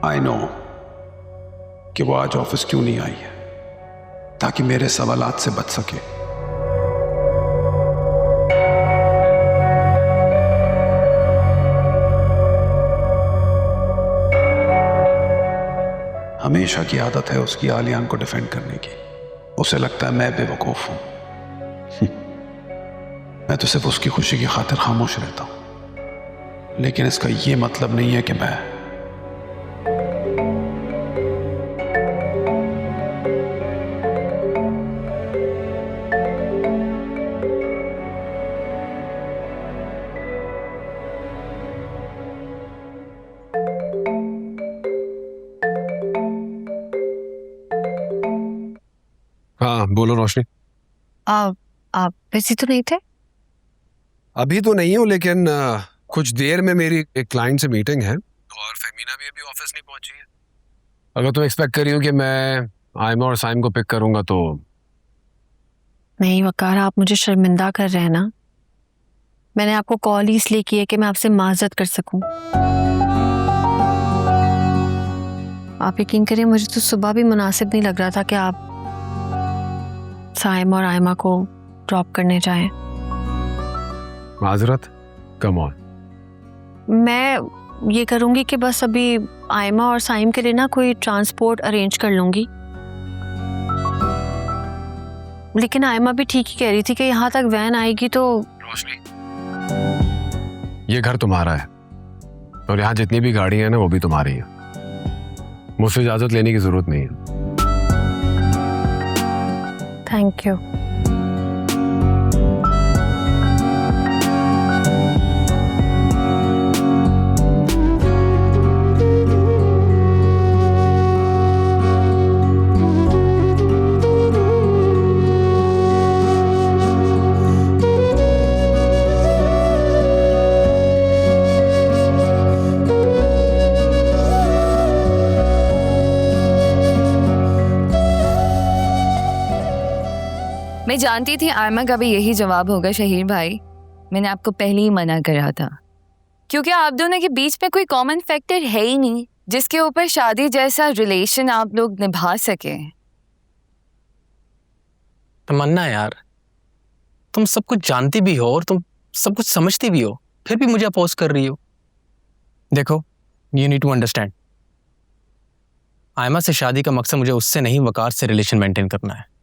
I know कि वो आज ऑफिस क्यों नहीं आई है, ताकि मेरे सवालात से बच सके। हमेशा की आदत है उसकी आलियान को डिफेंड करने की। उसे लगता है मैं बेवकूफ हूं। मैं तो सिर्फ उसकी खुशी की खातिर खामोश रहता हूं, लेकिन इसका यह मतलब नहीं है कि मैं हाँ बोलो रोशनी। आप बिजी तो नहीं थे? अभी तो नहीं हूँ, लेकिन कुछ देर में मेरी एक क्लाइंट से मीटिंग है और फेमिना भी अभी ऑफिस नहीं पहुंची है। अगर तुम एक्सपेक्ट करी हो कि मैं आयमा और साइम को पिक करूंगा तो नहीं वकार, आप मुझे शर्मिंदा कर रहे हैं ना। मैंने आपको कॉल ही इसलिए की है कि मैं आपसे माजरत कर सकूं। आप यकीन करिए, मुझे तो सुबह भी मुनासिब नहीं लग रहा था कि आप साइम और आयमा को ड्रॉप करने जाएं। माजरत? Come on. मैं ये करूंगी कि बस अभी आयमा और साइम के लिए ना कोई ट्रांसपोर्ट अरेंज कर लूंगी। लेकिन आयमा भी ठीक ही कह रही थी कि यहाँ तक वैन आएगी तो। रोशनी, ये घर तुम्हारा है और यहाँ जितनी भी गाड़ी है ना वो भी तुम्हारी है। मुझसे इजाजत लेने की जरूरत नहीं है। Thank you. मैं जानती थी आयमा का भी यही जवाब होगा शहीर भाई। मैंने आपको पहले ही मना करा था, क्योंकि आप दोनों के बीच में कोई कॉमन फैक्टर है ही नहीं जिसके ऊपर शादी जैसा रिलेशन आप लोग निभा सके। तमन्ना यार, तुम सब कुछ जानती भी हो और तुम सब कुछ समझती भी हो, फिर भी मुझे अपोज कर रही हो। देखो, you need to understand, Aima से शादी का मकसद मुझे उससे नहीं, वकार से रिलेशन मेंटेन करना है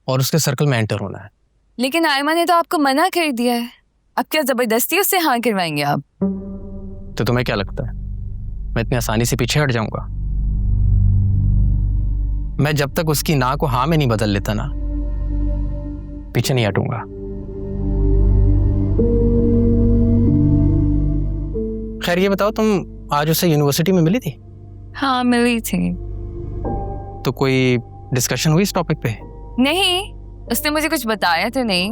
और उसके सर्कल में एंटर होना है। लेकिन आयमा ने तो आपको मना कर दिया है, अब क्या जबरदस्ती उससे हाँ करवाएंगे आप? तो तुम्हें क्या लगता है मैं इतनी आसानी से पीछे हट जाऊंगा? मैं जब तक उसकी ना को हाँ में नहीं बदल लेता ना, पीछे नहीं हटूंगा। खैर ये बताओ, तुम आज उसे यूनिवर्सिटी में मिली थी? हाँ मिली थी। तो कोई डिस्कशन हुई इस टॉपिक पे? नहीं, उसने मुझे कुछ बताया तो नहीं,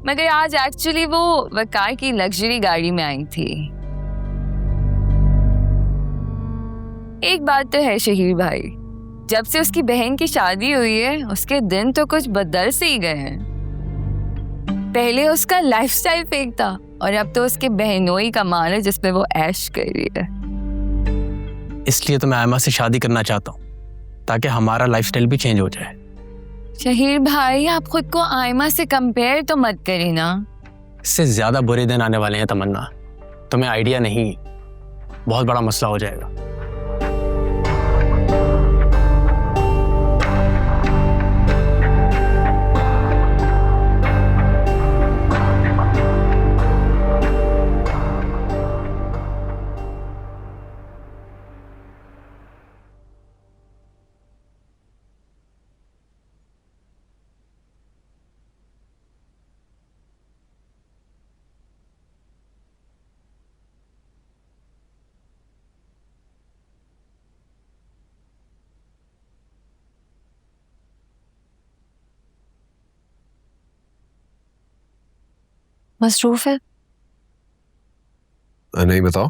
मगर आज एक्चुअली वो वकार की लग्जरी गाड़ी में आई थी। एक बात तो है शहीर भाई, जब से उसकी बहन की शादी हुई है उसके दिन तो कुछ बदल से ही गए हैं। पहले उसका लाइफस्टाइल फेक था और अब तो उसके बहनोई का माल है जिसपे वो ऐश कर रही है। इसलिए तो मैं आयमा से शादी करना चाहता हूँ, ताकि हमारा लाइफस्टाइल भी चेंज हो जाए। शहीर भाई, आप खुद को आयमा से कंपेयर तो मत करें ना। इससे ज्यादा बुरे दिन आने वाले हैं तमन्ना, तुम्हें आइडिया नहीं, बहुत बड़ा मसला हो जाएगा। मसरूफ है? नहीं, बताओ।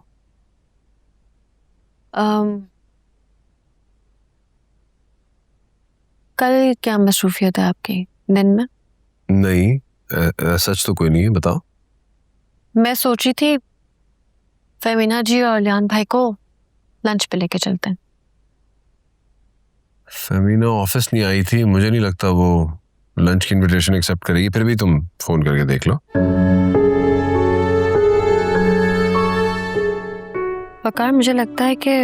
कल क्या मसरूफियत है आपकी दिन में? नहीं, सच तो कोई नहीं है, बताओ। मैं सोची थी फेमिना जी और लियान भाई को लंच पे लेके चलते हैं। फेमिना ऑफिस नहीं आई थी, मुझे नहीं लगता वो लंच की इनविटेशन एक्सेप्ट करेगी, फिर भी तुम फोन करके देख लो। वकार, मुझे लगता है कि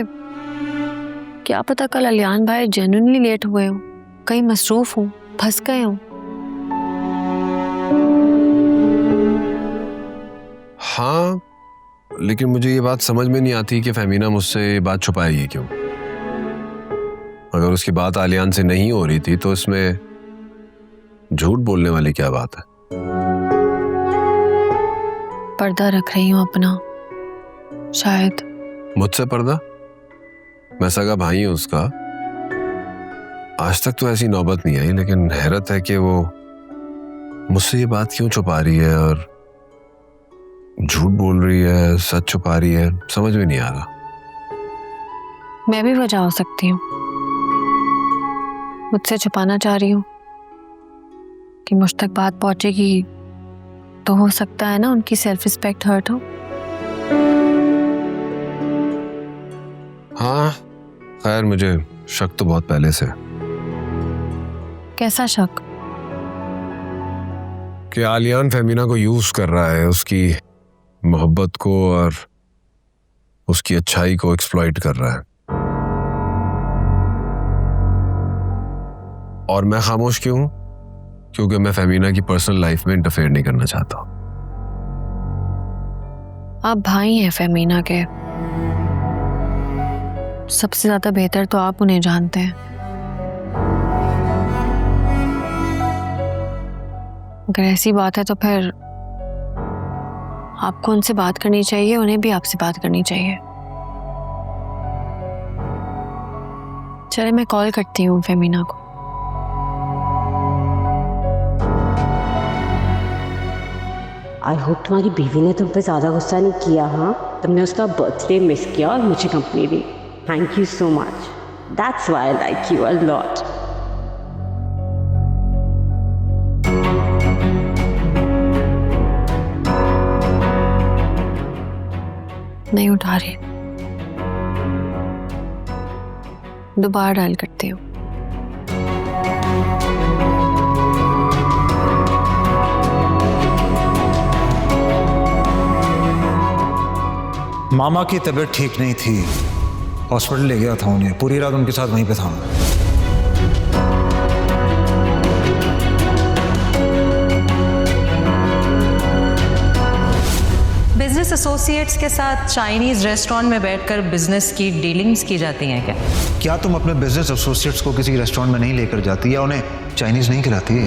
क्या पता कल अलियान भाई जेन्युइनली लेट हुए हो, कहीं मसरूफ हो, फंस गए हो। हाँ, लेकिन मुझे ये बात समझ में नहीं आती कि फेमिना मुझसे ये बात छुपाएगी क्यों। अगर उसकी बात आलियान से नहीं हो रही थी तो इसमें झूठ बोलने वाली क्या बात है। पर्दा रख रही हूँ अपना, शायद। मुझसे पर्दा? मैं सगा भाई हूं उसका। आज तक तो ऐसी नौबत नहीं आई, लेकिन हैरत है कि वो मुझसे ये बात क्यों छुपा रही है और झूठ बोल रही है, सच छुपा रही है, समझ में नहीं आ रहा। मैं भी वजह हो सकती हूँ, मुझसे छुपाना चाह रही हूँ कि मुझ तक बात पहुंचेगी तो हो सकता है ना उनकी सेल्फ रिस्पेक्ट हर्ट हो। हाँ, खैर मुझे शक तो बहुत पहले से। कैसा शक? कि आलियान फेमिना को यूज कर रहा है, उसकी मोहब्बत को और उसकी अच्छाई को एक्सप्लॉइट कर रहा है। और मैं खामोश क्यों हूं? क्योंकि मैं फेमिना की पर्सनल लाइफ में इंटरफेयर नहीं करना चाहता। आप भाई हैं फेमिना के, सबसे ज्यादा बेहतर तो आप उन्हें जानते हैं। अगर ऐसी बात है तो फिर आपको उनसे बात करनी चाहिए, उन्हें भी आपसे बात करनी चाहिए। चले, मैं कॉल करती हूँ फेमिना को। आई होप तुम्हारी बीवी ने तुम पे ज़्यादा गुस्सा नहीं किया। हाँ, तुमने उसका बर्थडे मिस किया और मुझे company the. Thank you so much, that's why I like you a lot. नहीं उठा रही, दोबारा डायल करती हूँ। मामा की तबीयत ठीक नहीं थी, हॉस्पिटल ले गया था उन्हें, पूरी रात उनके साथ वहीं पे था। बिजनेस एसोसिएट्स के साथ चाइनीज रेस्टोरेंट में बैठकर बिजनेस की डीलिंग्स की जाती हैं क्या? क्या तुम अपने बिजनेस एसोसिएट्स को किसी रेस्टोरेंट में नहीं लेकर जाती या उन्हें चाइनीज नहीं खिलाती?